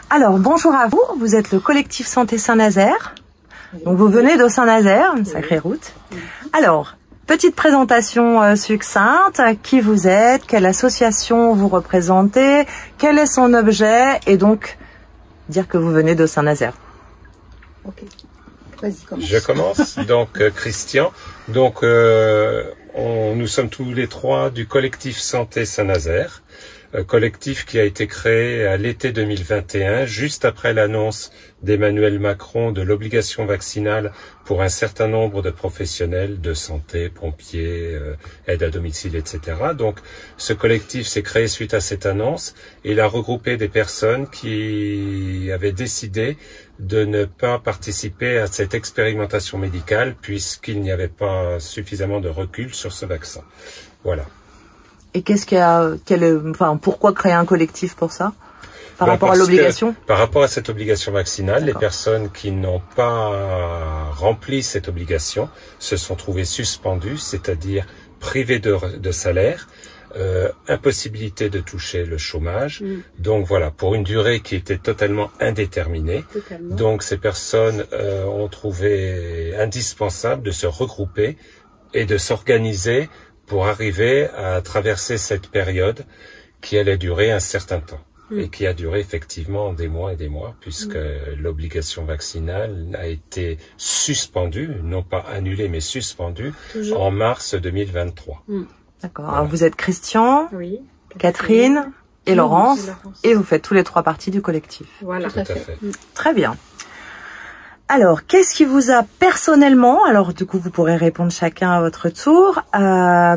Alors, bonjour à vous. Vous êtes le collectif Santé Saint-Nazaire. Donc, vous venez de Saint-Nazaire, une sacrée route. Alors, petite présentation succincte. Qui vous êtes? Quelle association vous représentez? Quel est son objet? Et donc, dire que vous venez de Saint-Nazaire. Ok. Vas-y, commence. Je commence. Donc, Christian. Donc, nous sommes tous les trois du collectif Santé Saint-Nazaire. Collectif qui a été créé à l'été 2021, juste après l'annonce d'Emmanuel Macron de l'obligation vaccinale pour un certain nombre de professionnels de santé, pompiers, aide à domicile, etc. Donc, ce collectif s'est créé suite à cette annonce et il a regroupé des personnes qui avaient décidé de ne pas participer à cette expérimentation médicale puisqu'il n'y avait pas suffisamment de recul sur ce vaccin. Voilà. Et pourquoi créer un collectif pour ça? Par rapport à l'obligation? Par rapport à cette obligation vaccinale, les personnes qui n'ont pas rempli cette obligation se sont trouvées suspendues, c'est-à-dire privées de salaire, impossibilité de toucher le chômage. Donc voilà, pour une durée qui était totalement indéterminée. Donc ces personnes ont trouvé indispensable de se regrouper et de s'organiser pour arriver à traverser cette période qui allait durer un certain temps et qui a duré effectivement des mois et des mois puisque l'obligation vaccinale a été suspendue, non pas annulée mais suspendue en mars 2023. D'accord. Voilà. Alors vous êtes Christian, oui, Catherine et Laurence et vous faites tous les trois parties du collectif. Voilà. Tout à fait. Très bien. Alors, qu'est-ce qui vous a personnellement, alors du coup vous pourrez répondre chacun à votre tour,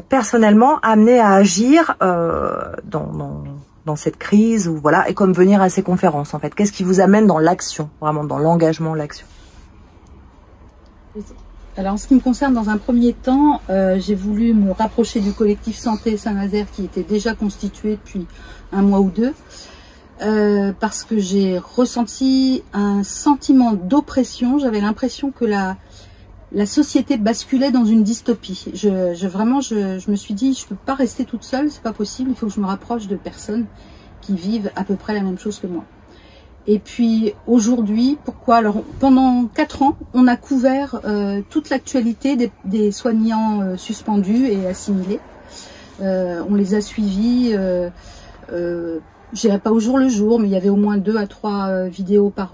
personnellement amené à agir dans cette crise ou voilà, et comme venir à ces conférences en fait? Qu'est-ce qui vous amène dans l'action, vraiment dans l'engagement, l'action? Alors en ce qui me concerne, dans un premier temps, j'ai voulu me rapprocher du collectif Santé Saint-Nazaire qui était déjà constitué depuis un mois ou deux. Parce que j'ai ressenti un sentiment d'oppression. J'avais l'impression que la société basculait dans une dystopie. Je me suis dit, je peux pas rester toute seule, c'est pas possible. Il faut que je me rapproche de personnes qui vivent à peu près la même chose que moi. Et puis aujourd'hui, pourquoi? Alors pendant 4 ans, on a couvert toute l'actualité des soignants suspendus et assimilés. On les a suivis. Je dirais pas au jour le jour, mais il y avait au moins 2 à 3 vidéos par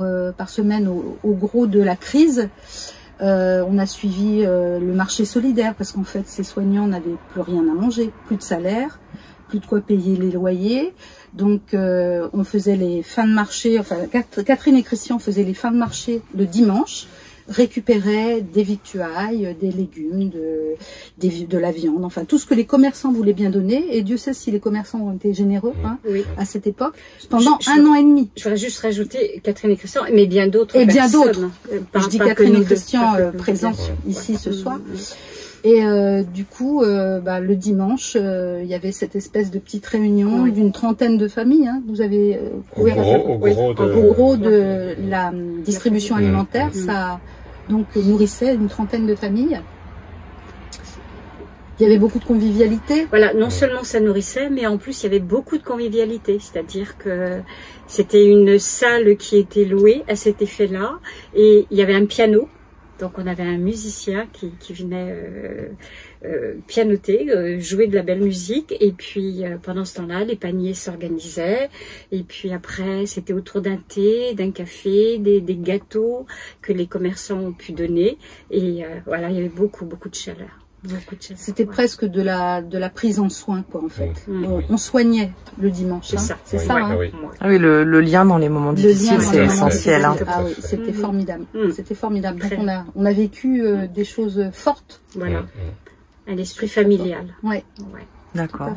semaine au gros de la crise. On a suivi le marché solidaire parce qu'en fait ces soignants n'avaient plus rien à manger, plus de salaire, plus de quoi payer les loyers. Donc on faisait les fins de marché, enfin Catherine et Christian faisaient les fins de marché le dimanche, récupéraient des victuailles, des légumes, de la viande, enfin tout ce que les commerçants voulaient bien donner. Et Dieu sait si les commerçants ont été généreux à cette époque, pendant un an et demi. Je voudrais juste rajouter Catherine et Christian, mais bien d'autres personnes. Et bien d'autres. Je dis Catherine et Christian présents ici ce soir. Et du coup, le dimanche, il y avait cette espèce de petite réunion d'une trentaine de familles. Hein. Vous avez couvert au gros de la distribution alimentaire. Ça donc nourrissait une trentaine de familles. Il y avait beaucoup de convivialité. Voilà, non seulement ça nourrissait, mais en plus il y avait beaucoup de convivialité. C'est-à-dire que c'était une salle qui était louée à cet effet-là, et il y avait un piano. Donc on avait un musicien qui venait pianoter, jouer de la belle musique, et puis pendant ce temps-là, les paniers s'organisaient, et puis après c'était autour d'un thé, d'un café, des gâteaux que les commerçants ont pu donner, et voilà, il y avait beaucoup de chaleur. C'était presque de la prise en soin, quoi, en fait. On soignait le dimanche. C'est ça. Hein. Ah oui, le lien dans les moments difficiles, c'est essentiel. Hein. Ah oui, c'était formidable. C'était formidable. Donc on a vécu des choses fortes. Voilà. Un esprit familial. Ouais. D'accord.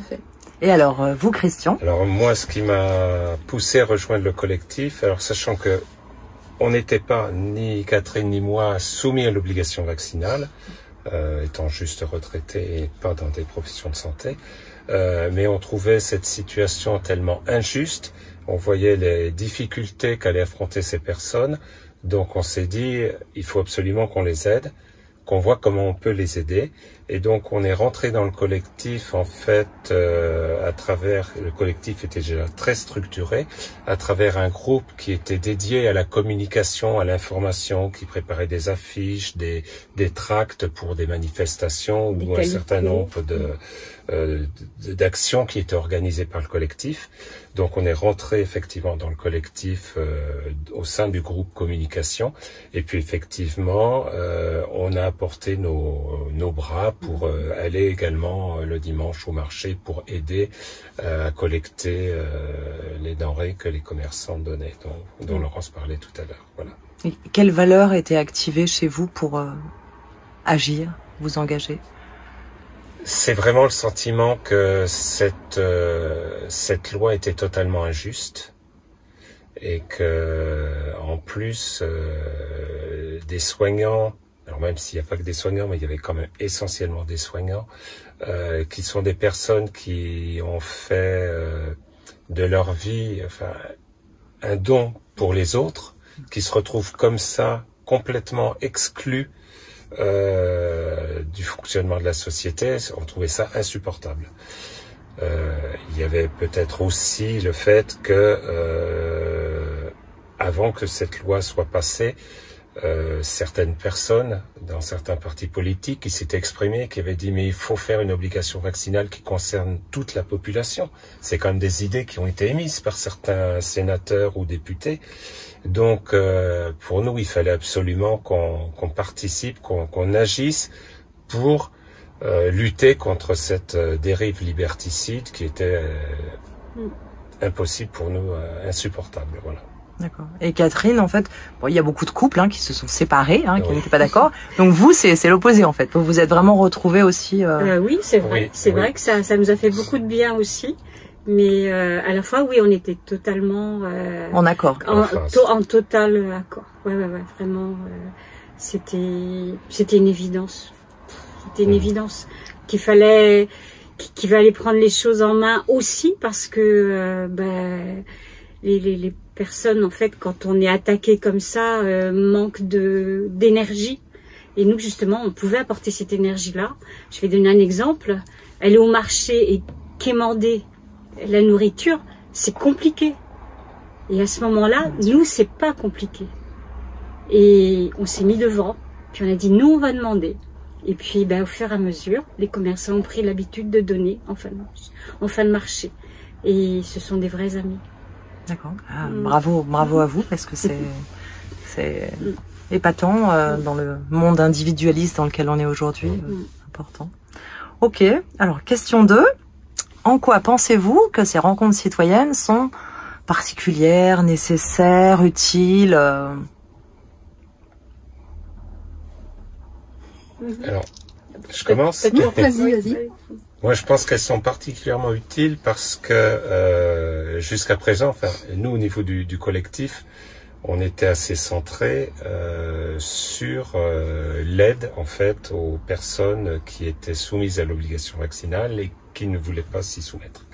Et alors, vous, Christian? Alors moi, ce qui m'a poussé à rejoindre le collectif, alors sachant que on n'était pas, ni Catherine ni moi, soumis à l'obligation vaccinale, étant juste retraité et pas dans des professions de santé, mais on trouvait cette situation tellement injuste, on voyait les difficultés qu'allaient affronter ces personnes, donc on s'est dit, il faut absolument qu'on les aide, qu'on voit comment on peut les aider, Et donc on est rentré dans le collectif en fait à travers, le collectif était déjà très structuré, à travers un groupe qui était dédié à la communication, à l'information, qui préparait des affiches, des tracts pour des manifestations ou un certain nombre d'actions qui étaient organisées par le collectif. Donc on est rentré effectivement dans le collectif au sein du groupe communication, et puis effectivement on a apporté nos bras pour aller également le dimanche au marché pour aider à collecter les denrées que les commerçants donnaient, dont Laurence parlait tout à l'heure. Voilà. Et quelle valeur était activée chez vous pour agir, vous engager? C'est vraiment le sentiment que cette loi était totalement injuste et que en plus des soignants, alors même s'il n'y a pas que des soignants, mais il y avait quand même essentiellement des soignants, qui sont des personnes qui ont fait de leur vie un don pour les autres, qui se retrouvent comme ça complètement exclus du fonctionnement de la société. On trouvait ça insupportable. Il y avait peut-être aussi le fait que avant que cette loi soit passée, certaines personnes dans certains partis politiques qui s'étaient exprimées, qui avaient dit mais il faut faire une obligation vaccinale qui concerne toute la population. C'est quand même des idées qui ont été émises par certains sénateurs ou députés. Donc pour nous il fallait absolument qu'on participe, qu'on agisse pour lutter contre cette dérive liberticide qui était impossible pour nous, insupportable. Voilà. D'accord. Et Catherine, en fait, bon, il y a beaucoup de couples qui se sont séparés, qui n'étaient pas d'accord. Donc vous, c'est l'opposé en fait. Vous vous êtes vraiment retrouvés aussi. Oui, c'est vrai. Oui, c'est vrai que ça nous a fait beaucoup de bien aussi. Mais à la fois, oui, on était totalement en accord. En total accord. Ouais, vraiment. C'était une évidence. C'était une évidence qu'il fallait prendre les choses en main aussi parce que les personnes, en fait, quand on est attaqué comme ça, manquent d'énergie. Et nous, justement, on pouvait apporter cette énergie-là. Je vais donner un exemple. Aller au marché et quémander la nourriture, c'est compliqué. Et à ce moment-là, nous, c'est pas compliqué. Et on s'est mis devant, puis on a dit, nous, on va demander. Et puis, au fur et à mesure, les commerçants ont pris l'habitude de donner en fin de marché. Et ce sont des vrais amis. D'accord. Bravo à vous, parce que c'est épatant dans le monde individualiste dans lequel on est aujourd'hui. Important. Ok. Alors, question 2. En quoi pensez-vous que ces rencontres citoyennes sont particulières, nécessaires, utiles? Alors, je commence. Vas-y. Moi, je pense qu'elles sont particulièrement utiles parce que jusqu'à présent, nous, au niveau du collectif, on était assez centré sur l'aide, en fait, aux personnes qui étaient soumises à l'obligation vaccinale et qui ne voulaient pas s'y soumettre.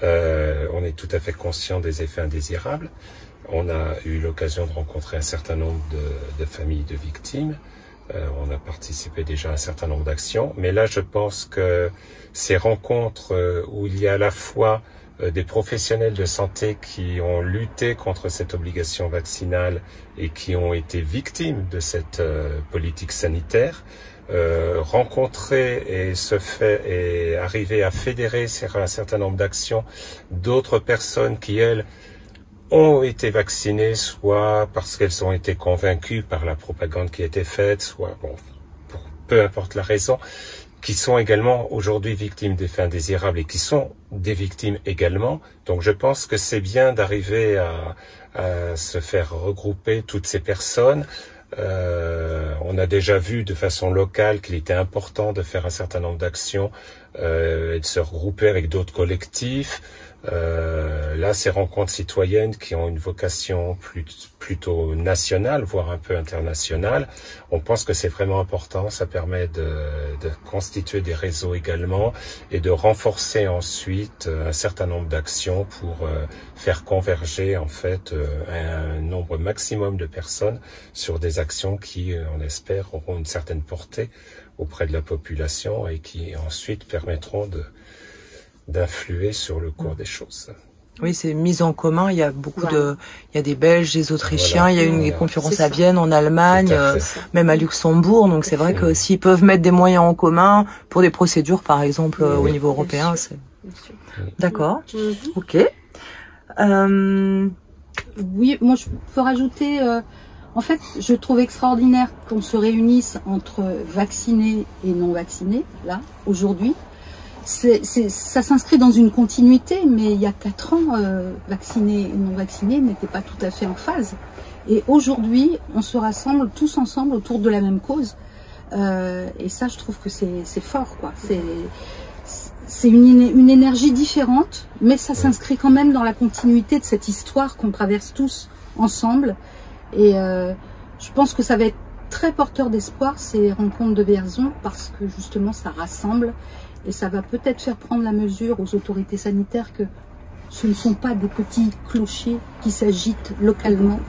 On est tout à fait conscient des effets indésirables. On a eu l'occasion de rencontrer un certain nombre de familles de victimes. On a participé déjà à un certain nombre d'actions. Mais là, je pense que ces rencontres où il y a à la fois des professionnels de santé qui ont lutté contre cette obligation vaccinale et qui ont été victimes de cette politique sanitaire, rencontrer et arriver à fédérer un certain nombre d'actions d'autres personnes qui, elles, ont été vaccinées, soit parce qu'elles ont été convaincues par la propagande qui a été faite, soit, pour peu importe la raison, qui sont également aujourd'hui victimes d'effets indésirables et qui sont des victimes également. Donc je pense que c'est bien d'arriver à se faire regrouper toutes ces personnes. On a déjà vu de façon locale qu'il était important de faire un certain nombre d'actions et de se regrouper avec d'autres collectifs. Là, ces rencontres citoyennes qui ont une vocation plutôt nationale, voire un peu internationale, on pense que c'est vraiment important. Ça permet de constituer des réseaux également et de renforcer ensuite un certain nombre d'actions pour faire converger en fait un nombre maximum de personnes sur des actions qui, on espère, auront une certaine portée auprès de la population et qui ensuite permettront d'influer sur le cours des choses. Oui, c'est mise en commun. Il y a beaucoup il y a des Belges, des Autrichiens. Il y a une conférence à Vienne, en Allemagne, même à Luxembourg. Donc c'est vrai que s'ils peuvent mettre des moyens en commun pour des procédures, par exemple, au niveau européen, c'est. D'accord. Ok. Oui, moi je peux rajouter. En fait, je trouve extraordinaire qu'on se réunisse entre vaccinés et non vaccinés, là, aujourd'hui. Ça s'inscrit dans une continuité, mais il y a 4 ans, vaccinés et non vaccinés n'étaient pas tout à fait en phase. Et aujourd'hui, on se rassemble tous ensemble autour de la même cause. Et ça, je trouve que c'est fort, quoi. C'est une énergie différente, mais ça s'inscrit quand même dans la continuité de cette histoire qu'on traverse tous ensemble. Et je pense que ça va être très porteur d'espoir, ces rencontres de Vierzon, parce que justement, ça rassemble. Et ça va peut-être faire prendre la mesure aux autorités sanitaires que ce ne sont pas des petits clochers qui s'agitent localement,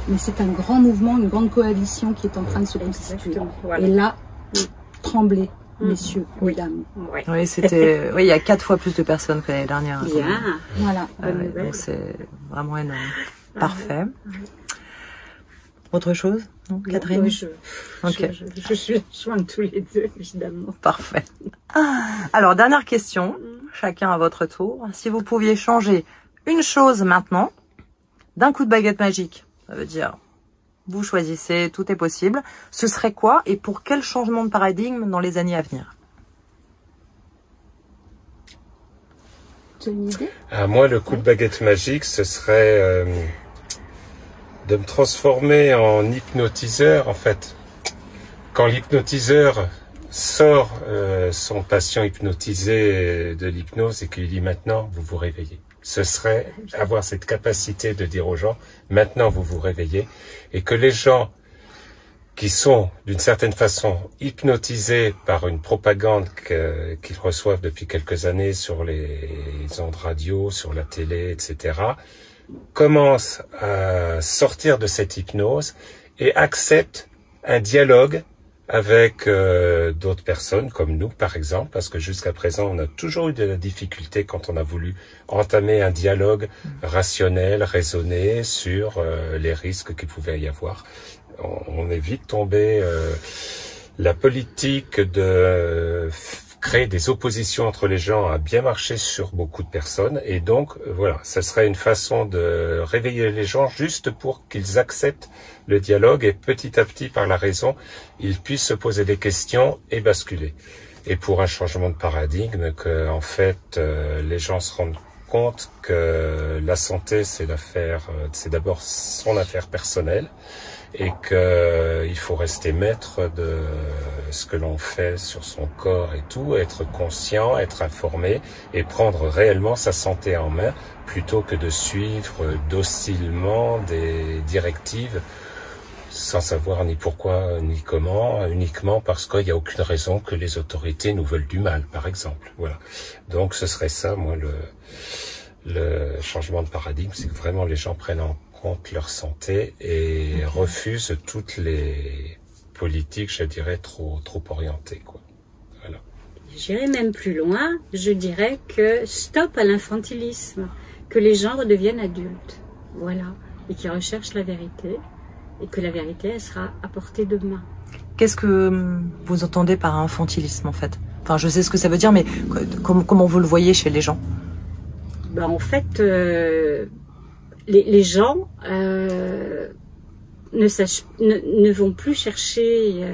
mais c'est un grand mouvement, une grande coalition qui est en train de se constituer. Voilà. Et là, tremblez, messieurs, mesdames. Oui, c'était. Oui, il y a 4 fois plus de personnes que l'année dernière. Bien. Voilà. Donc c'est vraiment énorme. Parfait. Autre chose, non, Catherine? Oui, je suis jointe tous les deux, évidemment. Parfait. Alors, dernière question, chacun à votre tour. Si vous pouviez changer une chose maintenant, d'un coup de baguette magique, ça veut dire, vous choisissez, tout est possible, ce serait quoi et pour quel changement de paradigme dans les années à venir? Tu as une idée? Moi, le coup de baguette magique, ce serait de me transformer en hypnotiseur, en fait. Quand l'hypnotiseur sort son patient hypnotisé de l'hypnose et qu'il dit maintenant, vous vous réveillez. Ce serait avoir cette capacité de dire aux gens, maintenant vous vous réveillez, et que les gens qui sont d'une certaine façon hypnotisés par une propagande qu'ils reçoivent depuis quelques années sur les ondes radio, sur la télé, etc., commencent à sortir de cette hypnose et acceptent un dialogue avec d'autres personnes comme nous, par exemple, parce que jusqu'à présent, on a toujours eu de la difficulté quand on a voulu entamer un dialogue rationnel, raisonné sur les risques qu'il pouvait y avoir. On est vite tombé la politique de créer des oppositions entre les gens a bien marché sur beaucoup de personnes, et donc voilà, ce serait une façon de réveiller les gens juste pour qu'ils acceptent le dialogue et petit à petit, par la raison, ils puissent se poser des questions et basculer. Et pour un changement de paradigme, que en fait les gens se rendent compte que la santé c'est d'abord son affaire personnelle, et qu'il faut rester maître de ce que l'on fait sur son corps et tout, être conscient, être informé et prendre réellement sa santé en main plutôt que de suivre docilement des directives sans savoir ni pourquoi ni comment, uniquement parce qu'il n'y a aucune raison que les autorités nous veulent du mal, par exemple. Voilà. Donc ce serait ça, moi, le changement de paradigme, c'est que vraiment les gens prennent en compte leur santé et refusent toutes les politiques, je dirais, trop orientées, quoi. Voilà. J'irai même plus loin, je dirais que stop à l'infantilisme, que les gens redeviennent adultes, voilà, et qu'ils recherchent la vérité, et que la vérité, elle sera à portée de main. Qu'est-ce que vous entendez par infantilisme, en fait? Enfin, je sais ce que ça veut dire, mais comment vous le voyez chez les gens? Ben, en fait, les gens ne vont plus chercher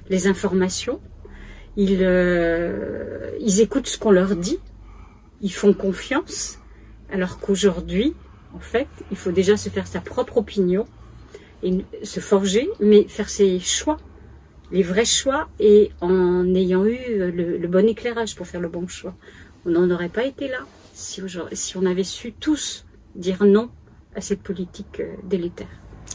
les informations. Ils écoutent ce qu'on leur dit. Ils font confiance. Alors qu'aujourd'hui, en fait, il faut déjà se faire sa propre opinion et se forger, mais faire ses choix, les vrais choix, et en ayant eu le bon éclairage pour faire le bon choix. On n'en aurait pas été là si on avait su tous dire non à cette politique délétère.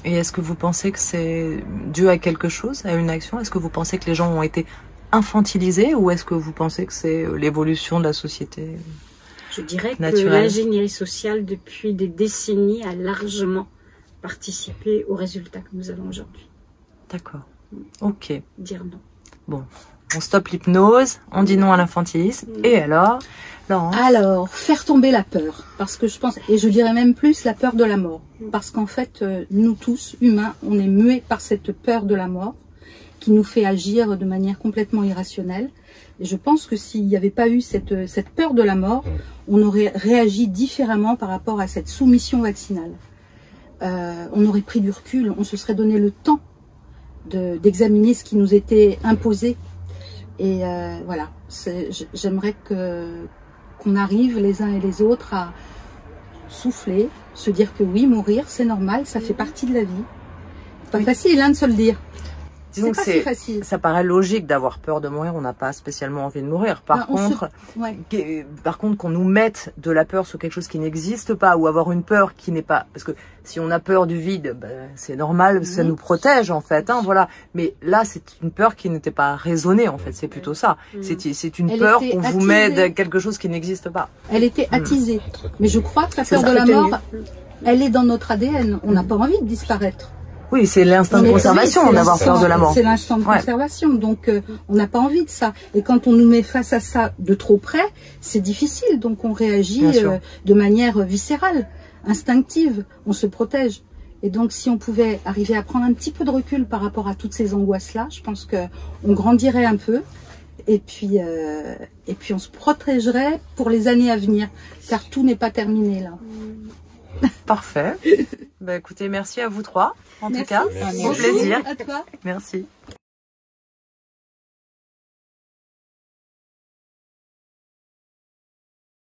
Et est-ce que vous pensez que c'est dû à quelque chose, à une action? Est-ce que vous pensez que les gens ont été infantilisés ou est-ce que vous pensez que c'est l'évolution de la société Je dirais naturelle? Que l'ingénierie sociale, depuis des décennies, a largement participé aux résultats que nous avons aujourd'hui. D'accord. Ok. Dire non. Bon, on stoppe l'hypnose, on dit non à l'infantilisme. Et alors, Laurence? Alors, faire tomber la peur. Parce que je pense, et je dirais même plus, la peur de la mort. Parce qu'en fait, nous tous, humains, on est muets par cette peur de la mort qui nous fait agir de manière complètement irrationnelle. Et je pense que s'il n'y avait pas eu cette peur de la mort, on aurait réagi différemment par rapport à cette soumission vaccinale. On aurait pris du recul, on se serait donné le temps d'examiner ce qui nous était imposé. Et voilà, j'aimerais qu'on arrive les uns et les autres à souffler, se dire que oui, mourir, c'est normal, ça fait partie de la vie. Pas facile, hein, de se le dire. Disons que si facile. Ça paraît logique d'avoir peur de mourir, on n'a pas spécialement envie de mourir. Par contre, qu'on nous mette de la peur sur quelque chose qui n'existe pas, ou avoir une peur qui n'est pas... Parce que si on a peur du vide, ben, c'est normal, parce que ça nous protège en fait. Hein, voilà. Mais là, c'est une peur qui n'était pas raisonnée en fait, c'est plutôt ça. C'est une peur qu'on vous met de quelque chose qui n'existe pas. Elle était attisée. Mais je crois que la peur de la mort, elle est dans notre ADN. On n'a pas envie de disparaître. Oui, c'est l'instinct de conservation d'avoir peur de la mort. C'est l'instinct de conservation, donc on n'a pas envie de ça. Et quand on nous met face à ça de trop près, c'est difficile, donc on réagit de manière viscérale, instinctive, on se protège. Et donc si on pouvait arriver à prendre un petit peu de recul par rapport à toutes ces angoisses-là, je pense que on grandirait un peu, et puis on se protégerait pour les années à venir, car tout n'est pas terminé là. Parfait. Bah, écoutez, merci à vous trois, en tout cas. Merci. Bon plaisir. À toi. Merci.